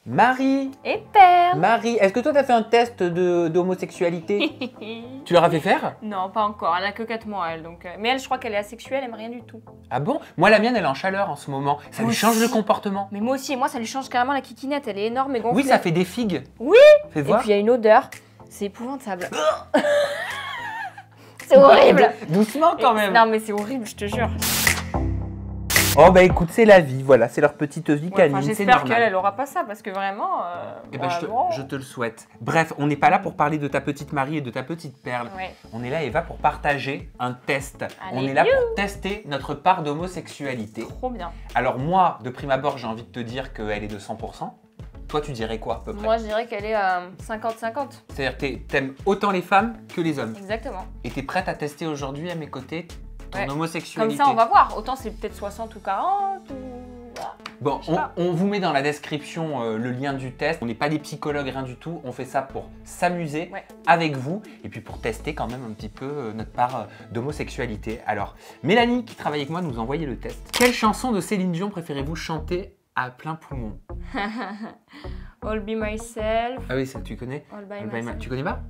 Marie! Et Perle! Marie, est-ce que toi t'as fait un test d'homosexualité? Tu leur as fait faire? Non, pas encore. Elle a que 4 mois, elle. Donc... Mais elle, je crois qu'elle est asexuelle, elle aime rien du tout. Ah bon? Moi, la mienne, elle est en chaleur en ce moment. Ça lui change le comportement. Mais moi aussi, et moi, ça lui change carrément la kikinette. Elle est énorme et gonflée. Oui, ça fait des figues. Oui! Fais Et voir. puis il y a une odeur. C'est épouvantable. C'est horrible! Doucement quand même. Non, mais c'est horrible, je te jure. Oh bah écoute, c'est la vie, voilà, c'est leur petite vie canine, c'est J'espère normal. qu'elle aura pas ça, parce que vraiment... Eh ben, vraiment... je te le souhaite. Bref, on n'est pas là pour parler de ta petite Marie et de ta petite Perle. Ouais. On est là, Eva, pour partager un test. Allez, on est là pour tester notre part d'homosexualité. Trop bien. Alors moi, de prime abord, j'ai envie de te dire qu'elle est de 100%. Toi, tu dirais quoi à peu près? Moi, je dirais qu'elle est à 50-50. C'est-à-dire que t'aimes autant les femmes que les hommes. Exactement. Et t'es prête à tester aujourd'hui à mes côtés ton Ouais. homosexualité. Comme ça, on va voir. Autant c'est peut-être 60 ou 40 ou... Voilà. Bon, Je sais pas. on vous met dans la description le lien du test. On n'est pas des psychologues, rien du tout. On fait ça pour s'amuser avec vous et puis pour tester quand même un petit peu notre part d'homosexualité. Alors, Mélanie, qui travaille avec moi, nous a envoyé le test. Quelle chanson de Céline Dion préférez-vous chanter à plein poumon? All Be Myself. Ah oui, ça tu connais? All By Myself. Tu connais pas?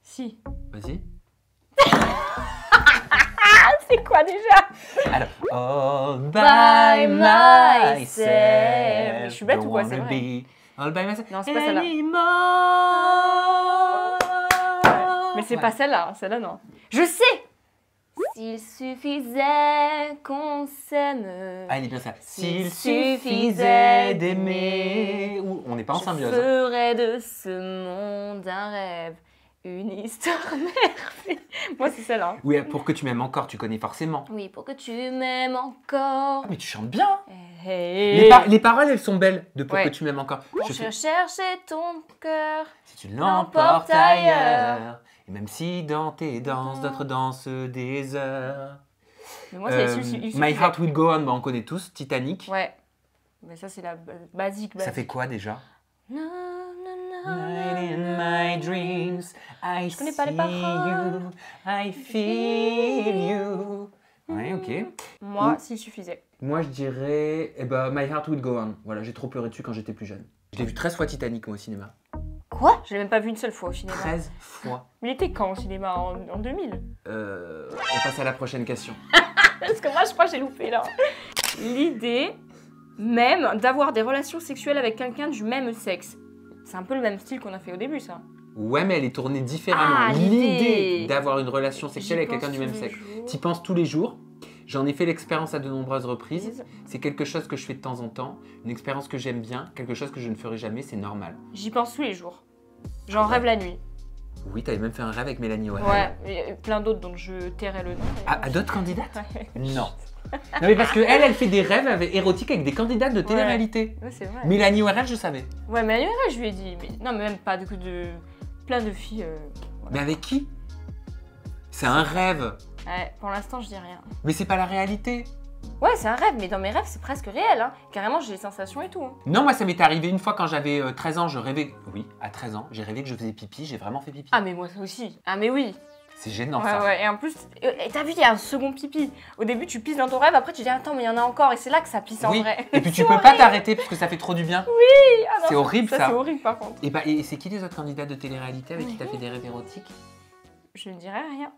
Si. Vas-y. C'est quoi déjà? Alors, all by myself. Mais je suis bête ou quoi, c'est Don't vrai? wanna be all by myself. Non, c'est pas celle-là. Anymore. Mais c'est pas celle-là, celle-là non. Je sais! S'il suffisait qu'on s'aime. Ah, il est bien ça. S'il S'il suffisait suffisait d'aimer. Ouh, on n'est pas en symbiose. Je ferais de ce monde un rêve, une histoire merveilleuse. Moi, c'est celle-là. Oui, pour que tu m'aimes encore, tu connais forcément. Oui, pour que tu m'aimes encore. Ah, mais tu chantes bien. Hey. Les paroles, elles sont belles de pour Ouais. que tu m'aimes encore. Pour chercher ton cœur. Si tu l'emportes ailleurs. Et même si dans tes danses, d'autres dansent des heures. Mais moi, c'est My Heart Will Go On, bah, on connaît tous. Titanic. Ouais. Mais ça, c'est la basique. Ça fait quoi déjà? Na, na, na, Night in na. my dreams, I Je connais pas les see paroles. you, I feel you. Ouais, ok. Moi, s'il suffisait. Moi, je dirais My Heart Will Go On. Voilà, j'ai trop pleuré dessus quand j'étais plus jeune. Je l'ai vu 13 fois Titanic, moi, au cinéma. Quoi? Je l'ai même pas vu une seule fois au cinéma. 13 fois. Mais il était quand au cinéma? En 2000? On passe à la prochaine question. Parce que moi, je crois que j'ai loupé là. L'idée même d'avoir des relations sexuelles avec quelqu'un du même sexe. C'est un peu le même style qu'on a fait au début, ça. Ouais, mais elle est tournée différemment. Ah, L'idée d'avoir une relation sexuelle avec quelqu'un du même J'y pense sexe. tous les jours. T'y penses tous les jours. J'en ai fait l'expérience à de nombreuses reprises. C'est quelque chose que je fais de temps en temps. Une expérience que j'aime bien. Quelque chose que je ne ferai jamais, c'est normal. J'y pense tous les jours. J'en rêve la nuit. Oui, t'avais même fait un rêve avec Mélanie Warren. Ouais, et plein d'autres dont je tairai le nom. À d'autres candidates? Ouais. Non. Non, mais parce qu'elle, elle fait des rêves érotiques avec des candidates de télé-réalité. Ouais, c'est vrai. Mélanie Warren, je savais. Ouais, mais ailleurs, je lui ai dit. Mais... Non, mais même pas de plein de filles. Voilà. Mais avec qui? C'est un rêve. Ouais, pour l'instant, je dis rien. Mais c'est pas la réalité. Ouais, c'est un rêve, mais dans mes rêves, c'est presque réel. Hein. Carrément, j'ai les sensations et tout. Hein. Non, moi, ça m'était arrivé une fois quand j'avais 13 ans. Je rêvais. Oui, à 13 ans, j'ai rêvé que je faisais pipi. J'ai vraiment fait pipi. Ah, mais moi, ça aussi. Ah, mais oui. C'est gênant, Ouais, ça. ouais. Et en plus, et t'as vu, il y a un second pipi. Au début, tu pisses dans ton rêve, après, tu dis attends, mais il y en a encore. Et c'est là que ça pisse en Oui. vrai. Et puis tu C'est peux pas horrible. t'arrêter parce que ça fait trop du bien. Ah, non, C'est horrible, ça. C'est horrible, par contre. Et c'est qui les autres candidats de télé-réalité avec qui t'as fait des rêves érotiques? Je ne dirai rien,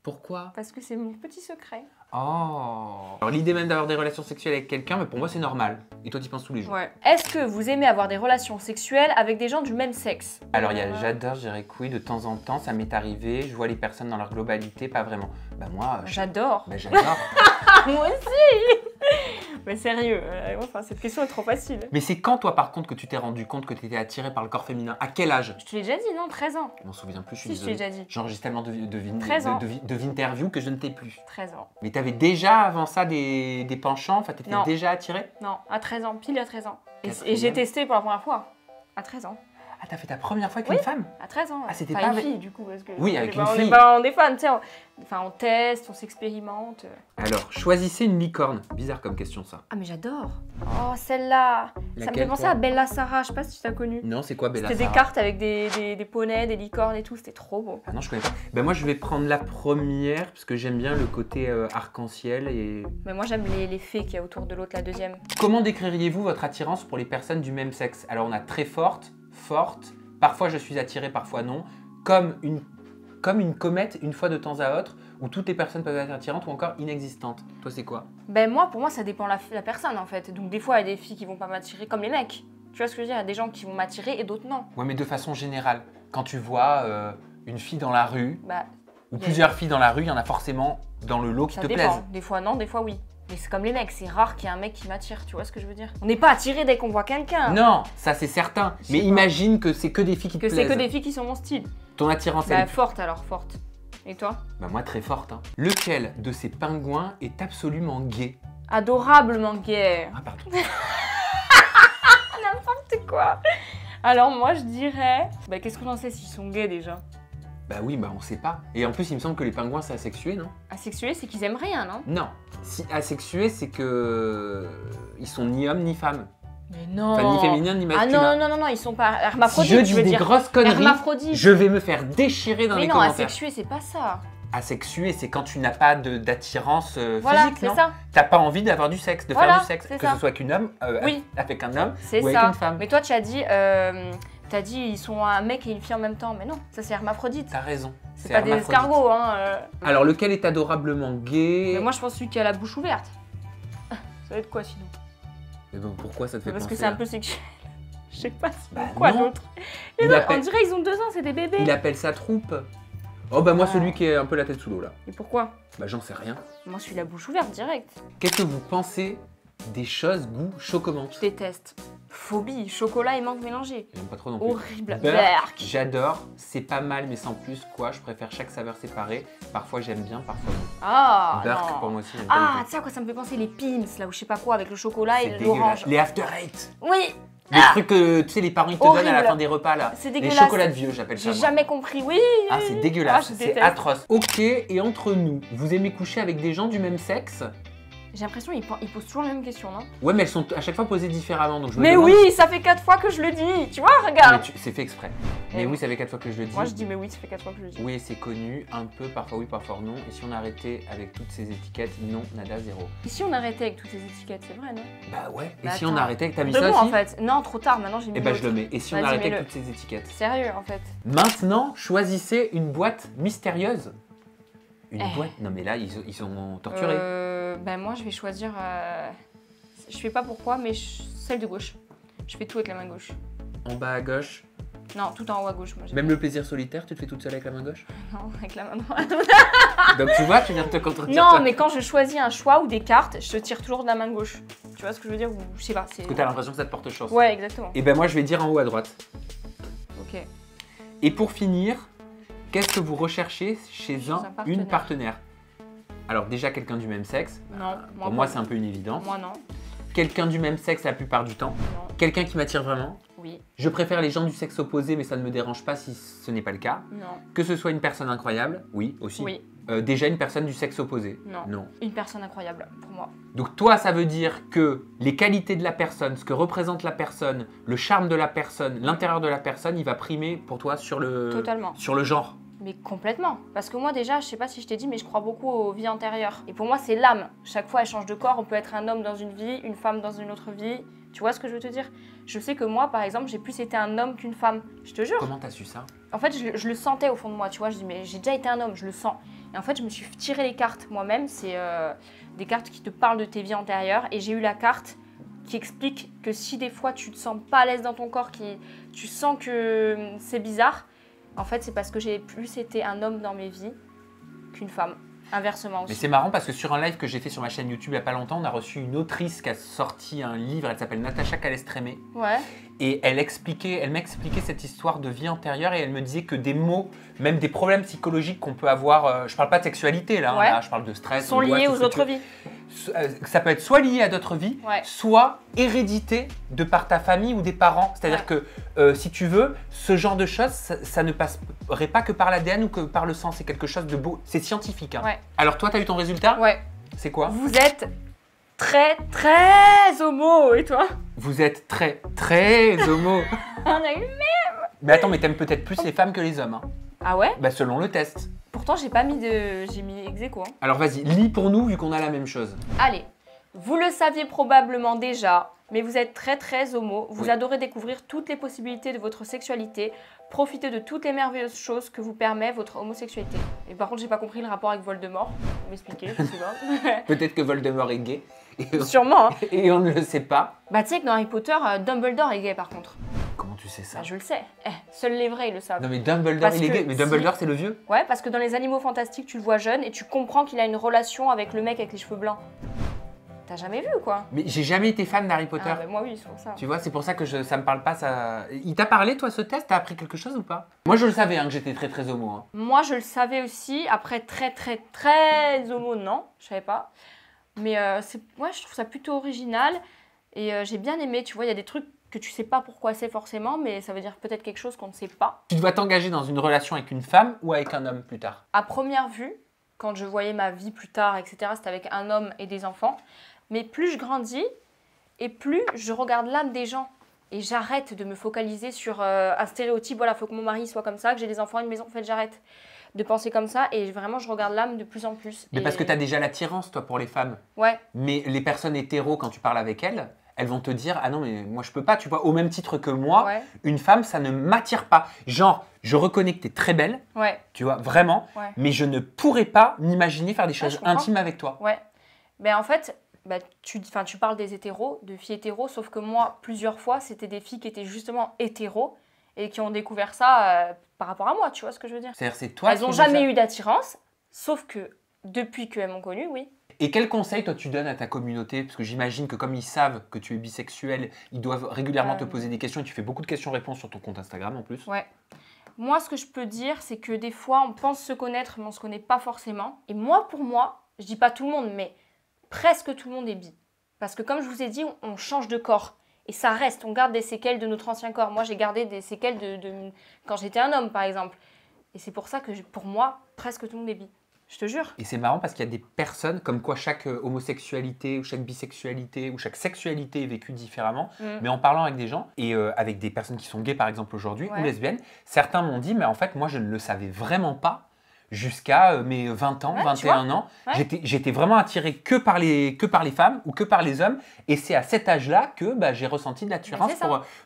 Pourquoi? parce que c'est mon petit secret. Oh. Alors l'idée même d'avoir des relations sexuelles avec quelqu'un, mais pour moi c'est normal. Et toi tu penses tous les jours. Ouais. Est-ce que vous aimez avoir des relations sexuelles avec des gens du même sexe? Alors il y a j'adore, je dirais que oui, de temps en temps ça m'est arrivé, je vois les personnes dans leur globalité, pas vraiment. Bah moi, J'adore. bah, j'adore. Moi aussi. Mais sérieux, enfin, cette question est trop facile. Mais c'est quand toi par contre que tu t'es rendu compte que tu étais attiré par le corps féminin? À quel âge? Je te l'ai déjà dit, non? 13 ans. Je m'en souviens plus, je suis Si, je te l'ai désolé. déjà dit. J'enregistre tellement de 13 ans. interviews que je ne t'ai plus. 13 ans. Mais t'avais déjà avant ça des penchants, enfin t'étais Non. déjà attiré? Non, à 13 ans, pile à 13 ans. Et Quatrième. j'ai testé pour la première fois. À 13 ans. Ah, t'as fait ta première fois avec une femme? À 13 ans. Ah, c'était pas pas une avec... fille, du coup. Parce que oui, avec une fille. On est fan, tu sais. Enfin, on teste, on s'expérimente. Alors, choisissez une licorne. Bizarre comme question, ça. Ah, mais j'adore. Oh, celle-là. Ça me fait penser à Bella Sarah. Je sais pas si tu l'as connue. Non, c'est quoi Bella Sarah? C'était des cartes avec des poneys, des licornes et tout. C'était trop beau. Ah non, je connais pas. Ben moi, je vais prendre la première parce que j'aime bien le côté arc-en-ciel et... Mais moi, j'aime les fées qu'il y a autour de l'autre, la deuxième. Comment décririez-vous votre attirance pour les personnes du même sexe? Alors, on a très forte, parfois je suis attirée, parfois non, comme une comète une fois de temps à autre, où toutes les personnes peuvent être attirantes ou encore inexistantes. Toi, c'est quoi? Ben moi, pour moi, ça dépend de la personne en fait. Donc des fois, il y a des filles qui vont pas m'attirer comme les mecs. Tu vois ce que je veux dire? Il y a des gens qui vont m'attirer et d'autres non. Ouais, mais de façon générale, quand tu vois une fille dans la rue, bah, ou plusieurs filles dans la rue, il y en a forcément dans le lot qui te plaisent. Des fois non, des fois oui. Mais c'est comme les mecs, c'est rare qu'il y ait un mec qui m'attire, tu vois ce que je veux dire? On n'est pas attiré dès qu'on voit quelqu'un. Non, ça c'est certain. Mais imagine que c'est que des filles qui te plaisent. Que c'est que des filles qui sont mon style. Ton attirance, elle est forte alors, forte. Et toi? Bah moi très forte. Hein. Lequel de ces pingouins est absolument gay? Adorablement gay. Ah pardon. N'importe quoi. Alors moi je dirais... Bah qu'est-ce que j'en sais s'ils sont gays déjà? Bah oui, bah on sait pas. Et en plus il me semble que les pingouins c'est asexué, non? Asexué, c'est qu'ils aiment rien, non? Non. Si asexué, c'est que... ils sont ni hommes ni femmes. Mais non. Enfin, ni féminin ni masculin. Ah non, ils sont pas hermaphrodites. Si je dis des grosses conneries, je vais me faire déchirer dans les commentaires. Mais non, asexué, c'est pas ça. Asexué, c'est quand tu n'as pas d'attirance physique, non? Ça. T'as pas envie d'avoir du sexe, faire du sexe, que ce soit qu'une homme, avec un homme ou avec une femme. Mais toi, tu as dit, ils sont un mec et une fille en même temps. Mais non, ça c'est hermaphrodite. T'as raison. C'est pas des escargots, hein. Alors, lequel est adorablement gay? Mais moi, je pense celui qui a la bouche ouverte. Ça va être quoi sinon? Mais bon, pourquoi ça te fait penser? Parce que c'est un peu sexuel. Je sais pas bah quoi d'autre. On dirait ils ont 2 ans, c'est des bébés. Il appelle ça troupe. Oh bah moi celui qui est un peu la tête sous l'eau là. Et pourquoi? Bah j'en sais rien. Moi je suis la bouche ouverte direct. Qu'est-ce que vous pensez des choses goût chocomantes? Je déteste. Phobie, chocolat et mangue mélangée. J'aime pas trop non plus. Horrible. Beurre, j'adore. C'est pas mal mais sans plus quoi. Je préfère chaque saveur séparée. Parfois j'aime bien, parfois non. Ah Beurre pour moi aussi. Ah tu sais à quoi ça me fait penser? Les pins là ou je sais pas quoi avec le chocolat et l'orange. Les after eight. Oui. Les trucs que tu sais les parents ils te donnent à la fin des repas là. C'est dégueulasse. Les chocolats de vieux j'appelle ça. J'ai jamais compris, oui. Ah c'est dégueulasse, c'est atroce. Ok, et entre nous, vous aimez coucher avec des gens du même sexe? J'ai l'impression qu'ils posent toujours la même question, non? Ouais, mais elles sont à chaque fois posées différemment. Donc je me mais demande... oui, ça fait 4 fois que je le dis. Tu vois, regarde. C'est fait exprès. Mais oui, ça fait 4 fois que je le dis. Moi, je dis mais oui, ça fait 4 fois que je le dis. Oui, c'est connu, un peu, parfois oui, parfois non. Et si on arrêtait avec toutes ces étiquettes, non, nada, zéro. Et si on arrêtait avec toutes ces étiquettes, c'est vrai, non? Bah ouais. Bah et si on arrêtait avec... T'as mis ça bon, aussi en fait. Non, trop tard, maintenant j'ai mis. Eh bah je le mets. Et si on arrêtait avec toutes ces étiquettes? Sérieux, en fait. Maintenant, choisissez une boîte mystérieuse. Une boîte? Non mais là, ils sont torturés. Ben moi, je vais choisir... Je sais pas pourquoi, mais celle de gauche. Je fais tout avec la main gauche. En bas à gauche? Non, tout en haut à gauche. Moi, même le plaisir solitaire, tu te fais toute seule avec la main gauche? Non, avec la main droite. Donc tu vois, tu viens de te contredire. Non, mais quand je choisis un choix ou des cartes, je tire toujours de la main gauche. Tu vois ce que je veux dire? Ou je sais pas. Parce que t'as l'impression que ça te porte chance. Ouais, exactement. Et ben moi, je vais dire en haut à droite. Ok. Et pour finir, qu'est-ce que vous recherchez chez une partenaire? Alors déjà quelqu'un du même sexe. Non. Pour moi c'est un peu une évidence. Moi non. Quelqu'un du même sexe la plupart du temps. Non. Quelqu'un qui m'attire vraiment. Oui. Je préfère les gens du sexe opposé mais ça ne me dérange pas si ce n'est pas le cas. Non. Que ce soit une personne incroyable. Oui aussi. Oui. Déjà une personne du sexe opposé. Non. Non. Une personne incroyable pour moi. Donc toi ça veut dire que les qualités de la personne, ce que représente la personne, le charme de la personne, l'intérieur de la personne, il va primer pour toi sur le... Totalement. Sur le genre. Mais complètement. Parce que moi déjà, je sais pas si je t'ai dit, mais je crois beaucoup aux vies antérieures. Et pour moi, c'est l'âme. Chaque fois, elle change de corps. On peut être un homme dans une vie, une femme dans une autre vie. Tu vois ce que je veux te dire? Je sais que moi, par exemple, j'ai plus été un homme qu'une femme. Je te jure. Comment t'as su ça? En fait, je le sentais au fond de moi, tu vois. Je dis, mais j'ai déjà été un homme, je le sens. Et en fait, je me suis tiré les cartes moi-même. C'est des cartes qui te parlent de tes vies antérieures. Et j'ai eu la carte qui explique que si des fois, tu te sens pas à l'aise dans ton corps, tu sens que c'est bizarre, en fait, c'est parce que j'ai plus été un homme dans mes vies qu'une femme. Inversement aussi. Mais c'est marrant parce que sur un live que j'ai fait sur ma chaîne YouTube il n'y a pas longtemps, on a reçu une autrice qui a sorti un livre, elle s'appelle Natacha Calestrémé. Ouais. Et elle m'expliquait cette histoire de vie antérieure et elle me disait que des mots, même des problèmes psychologiques qu'on peut avoir, je parle pas de sexualité là, ouais. Là je parle de stress, sont liés aux autres vies. ça peut être soit lié à d'autres vies, soit hérédité de par ta famille ou des parents. C'est-à-dire que si tu veux, ce genre de choses, ça ne passerait pas que par l'ADN ou que par le sang. C'est quelque chose de beau. C'est scientifique. Hein. Alors toi, tu as eu ton résultat? Ouais. C'est quoi? Vous êtes très homo. Et toi? Vous êtes très homo. On a eu le même. Mais attends, mais t'aimes peut-être plus les femmes que les hommes. Hein. Ah ouais? Bah selon le test. Pourtant, j'ai pas mis de... J'ai mis ex aequo. Hein. Alors vas-y, lis pour nous vu qu'on a la même chose. Allez. Vous le saviez probablement déjà, mais vous êtes très homo. Vous adorez découvrir toutes les possibilités de votre sexualité. Profitez de toutes les merveilleuses choses que vous permet votre homosexualité. Et par contre, j'ai pas compris le rapport avec Voldemort. Vous m'expliquez, je sais pas. Peut-être que Voldemort est gay. Sûrement. Hein. Et on ne le sait pas. Bah tu sais que dans Harry Potter, Dumbledore est gay par contre. Comment tu sais ça? Bah, je le sais. Seuls les vrais ils le savent. Non mais Dumbledore il est gay. Mais Dumbledore c'est le vieux? Ouais, parce que dans les Animaux Fantastiques, tu le vois jeune et tu comprends qu'il a une relation avec le mec avec les cheveux blancs. T'as jamais vu quoi? Mais j'ai jamais été fan d'Harry Potter. Ah bah moi oui, c'est pour ça. Tu vois, c'est pour ça que ça me parle pas. Ça... Il t'a parlé toi ce test? T'as appris quelque chose ou pas? Moi je le savais hein, que j'étais très homo. Hein. Moi je le savais aussi. Après très homo, non, je savais pas. Mais ouais, je trouve ça plutôt original et j'ai bien aimé. Tu vois, il y a des trucs que tu sais pas pourquoi c'est forcément, mais ça veut dire peut-être quelque chose qu'on ne sait pas. Tu dois t'engager dans une relation avec une femme ou avec un homme plus tard? À première vue, quand je voyais ma vie plus tard, etc., c'était avec un homme et des enfants. Mais plus je grandis et plus je regarde l'âme des gens. Et j'arrête de me focaliser sur un stéréotype. Voilà, il faut que mon mari soit comme ça, que j'ai des enfants, une maison. En fait, j'arrête de penser comme ça. Et vraiment, je regarde l'âme de plus en plus. Mais parce que tu as déjà l'attirance, toi, pour les femmes. Ouais. Mais les personnes hétéros, quand tu parles avec elles, elles vont te dire « Ah non, mais moi, je peux pas. » Tu vois, au même titre que moi, une femme, ça ne m'attire pas. Genre, je reconnais que tu es très belle. Ouais. Tu vois, vraiment. Ouais. Mais je ne pourrais pas m'imaginer faire des choses intimes avec toi. Ouais. Ben en fait... Bah, tu parles des hétéros, de filles hétéros, sauf que moi, plusieurs fois, c'était des filles qui étaient justement hétéros et qui ont découvert ça par rapport à moi, tu vois ce que je veux dire? C'est-à-dire, c'est toi Elles n'ont jamais eu d'attirance, sauf que depuis qu'elles m'ont connue, oui. Et quel conseil, toi, tu donnes à ta communauté? Parce que j'imagine que comme ils savent que tu es bisexuel, ils doivent régulièrement te poser des questions et tu fais beaucoup de questions-réponses sur ton compte Instagram en plus. Ouais. Moi, ce que je peux dire, c'est que des fois, on pense se connaître, mais on ne se connaît pas forcément. Et moi, pour moi, je dis pas tout le monde, mais... presque tout le monde est bi. Parce que comme je vous ai dit, on change de corps. Et ça reste, on garde des séquelles de notre ancien corps. Moi, j'ai gardé des séquelles de quand j'étais un homme, par exemple. Et c'est pour ça que, pour moi, presque tout le monde est bi. Je te jure. Et c'est marrant parce qu'il y a des personnes, comme quoi chaque homosexualité ou chaque bisexualité ou chaque sexualité est vécue différemment. Mais en parlant avec des gens, et avec des personnes qui sont gays, par exemple, aujourd'hui, ou lesbiennes, certains m'ont dit, mais en fait, moi, je ne le savais vraiment pas. Jusqu'à mes 20 ans, 21 ans, j'étais vraiment attiré que par les femmes ou que par les hommes. Et c'est à cet âge-là que j'ai ressenti de l'attirance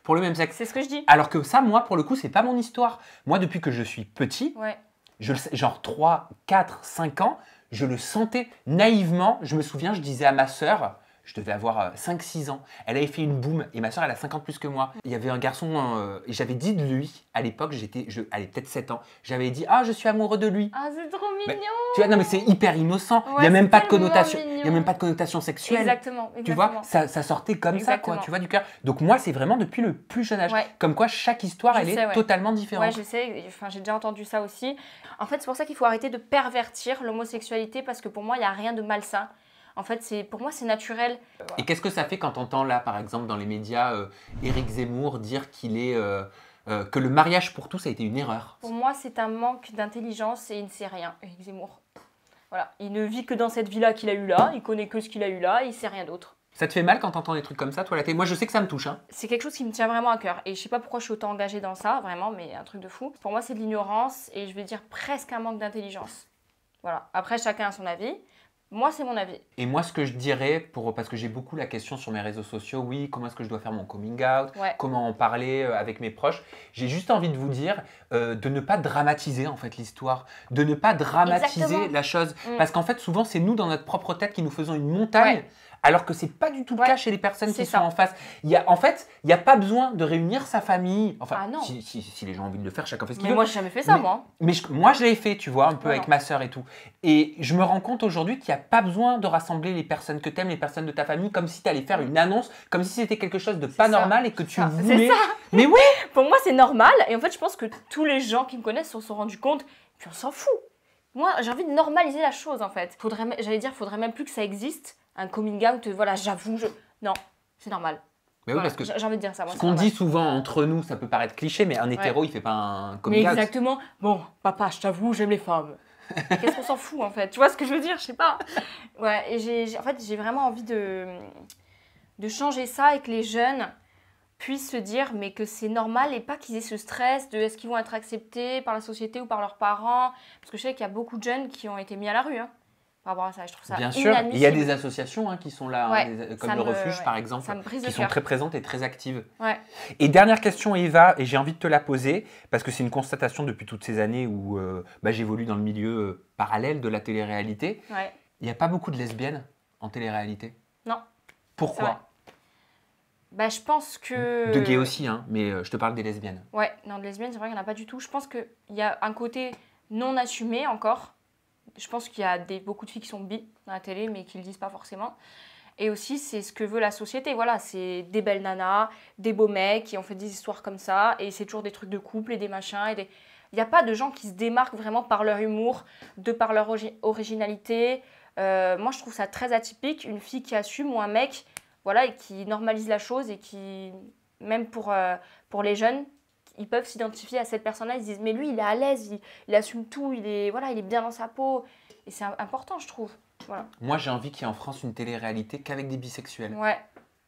pour le même sexe. C'est ce que je dis. Alors que ça, moi, pour le coup, c'est pas mon histoire. Moi, depuis que je suis petit, genre 3, 4, 5 ans, je le sentais naïvement. Je me souviens, je disais à ma sœur... Je devais avoir 5-6 ans. Elle avait fait une boum et ma soeur, elle a 50 plus que moi. Il y avait un garçon, et j'avais dit de lui, à l'époque, elle peut-être 7 ans, j'avais dit « Ah, je suis amoureux de lui ». Ah, c'est trop mignon. Tu vois, non mais c'est hyper innocent. Il n'y a même pas de connotation. Il y a même pas de connotation sexuelle. Exactement. Tu vois, ça sortait comme ça, quoi, tu vois, du cœur. Donc moi, c'est vraiment depuis le plus jeune âge. Comme quoi, chaque histoire, elle est totalement différente. Ouais, je sais. Enfin, j'ai déjà entendu ça aussi. En fait, c'est pour ça qu'il faut arrêter de pervertir l'homosexualité parce que pour moi, il n'y a rien de malsain. En fait, pour moi, c'est naturel. Et qu'est-ce que ça fait quand on entend là, par exemple, dans les médias, Éric Zemmour dire qu'il est que le mariage pour tous a été une erreur? Pour moi, c'est un manque d'intelligence et il ne sait rien, Éric Zemmour. Voilà, il ne vit que dans cette vie-là qu'il a eue là, il connaît que ce qu'il a eu là, il ne sait rien d'autre. Ça te fait mal quand tu entends des trucs comme ça, toi, la télé? Moi, je sais que ça me touche. Hein. C'est quelque chose qui me tient vraiment à cœur. Et je sais pas pourquoi je suis autant engagée dans ça, vraiment, mais un truc de fou. Pour moi, c'est de l'ignorance et je vais dire presque un manque d'intelligence. Voilà. Après, chacun a son avis. Moi, c'est mon avis. Et moi, ce que je dirais, parce que j'ai beaucoup la question sur mes réseaux sociaux, oui, comment est-ce que je dois faire mon coming out, comment en parler avec mes proches, j'ai juste envie de vous dire de ne pas dramatiser en fait l'histoire, de ne pas dramatiser la chose. Parce qu'en fait, souvent, c'est nous, dans notre propre tête, qui nous faisons une montagne. Alors que c'est pas du tout le cas chez les personnes qui sont en face. En fait, il n'y a pas besoin de réunir sa famille. Enfin, si les gens ont envie de le faire, chacun fait ce qu'il veut. Mais moi, j'ai jamais fait ça, moi. Mais moi, je l'ai fait, tu vois, un peu avec ma sœur et tout. Et je me rends compte aujourd'hui qu'il n'y a pas besoin de rassembler les personnes que tu aimes, les personnes de ta famille, comme si tu allais faire une annonce, comme si c'était quelque chose de pas normal et que tu voulais... C'est ça. Mais oui. Pour moi, c'est normal. Et en fait, je pense que tous les gens qui me connaissent se sont rendus compte, puis on s'en fout. Moi, j'ai envie de normaliser la chose, en fait. J'allais dire, faudrait même plus que ça existe. un coming out, voilà, j'avoue, non, c'est normal. Mais oui, parce que j'ai envie de dire ça. Moi, ce qu'on dit souvent entre nous, ça peut paraître cliché, mais un hétéro, il fait pas un coming out. Exactement. Bon, papa, je t'avoue, j'aime les femmes. Qu'est-ce qu'on s'en fout en fait? Tu vois ce que je veux dire? Je sais pas. Ouais, et en fait, j'ai vraiment envie de changer ça et que les jeunes puissent se dire mais que c'est normal et pas qu'ils aient ce stress de est-ce qu'ils vont être acceptés par la société ou par leurs parents. Parce que je sais qu'il y a beaucoup de jeunes qui ont été mis à la rue. Hein. Par rapport à ça, je trouve ça inadmissible. Sûr, il y a des associations qui sont là, comme le Refuge par exemple, qui sont très présentes et très actives. Ouais. Et dernière question Eva, et j'ai envie de te la poser, parce que c'est une constatation depuis toutes ces années où j'évolue dans le milieu parallèle de la télé-réalité. Ouais. Il n'y a pas beaucoup de lesbiennes en télé-réalité? Non. Pourquoi? Je pense que... De gays aussi, mais je te parle des lesbiennes. Ouais, non, de lesbiennes, c'est vrai qu'il n'y en a pas du tout. Je pense qu'il y a un côté non assumé encore. Je pense qu'il y a beaucoup de filles qui sont bi dans la télé, mais qui ne le disent pas forcément. Et aussi, c'est ce que veut la société. Voilà, c'est des belles nanas, des beaux mecs qui ont fait des histoires comme ça. Et c'est toujours des trucs de couple et des machins. Il n'y a pas de gens qui se démarquent vraiment par leur humour, par leur originalité. Moi, je trouve ça très atypique. Une fille qui assume ou un mec et qui normalise la chose et qui, même pour les jeunes, ils peuvent s'identifier à cette personne-là, ils se disent mais lui il est à l'aise, il assume tout, il est bien dans sa peau et c'est important je trouve. Voilà. Moi j'ai envie qu'il y ait en France une télé-réalité qu'avec des bisexuels. Ouais.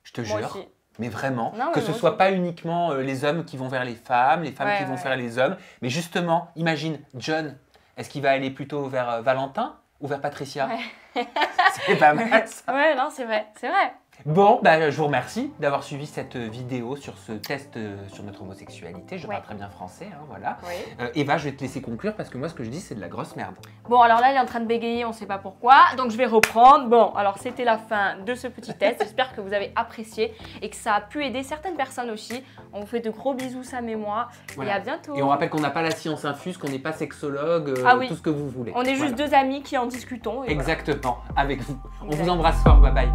Je te jure. Aussi. Mais vraiment, non, que ce soit pas uniquement les hommes qui vont vers les femmes qui vont vers les hommes, mais justement, imagine John, est-ce qu'il va aller plutôt vers Valentin ou vers Patricia? C'est pas mal ça. Ouais, non, c'est vrai, c'est vrai. Bon, je vous remercie d'avoir suivi cette vidéo sur ce test sur notre homosexualité. Je parle très bien français, voilà. Oui. Eva, je vais te laisser conclure parce que moi, ce que je dis, c'est de la grosse merde. Bon, alors là, il est en train de bégayer, on ne sait pas pourquoi, donc je vais reprendre. Bon, alors c'était la fin de ce petit test. J'espère que vous avez apprécié et que ça a pu aider certaines personnes aussi. On vous fait de gros bisous, Sam et moi, et à bientôt. Et on rappelle qu'on n'a pas la science infuse, qu'on n'est pas sexologue, tout ce que vous voulez. On est juste deux amis qui en discutons. Exactement, avec vous. On vous embrasse fort, bye bye.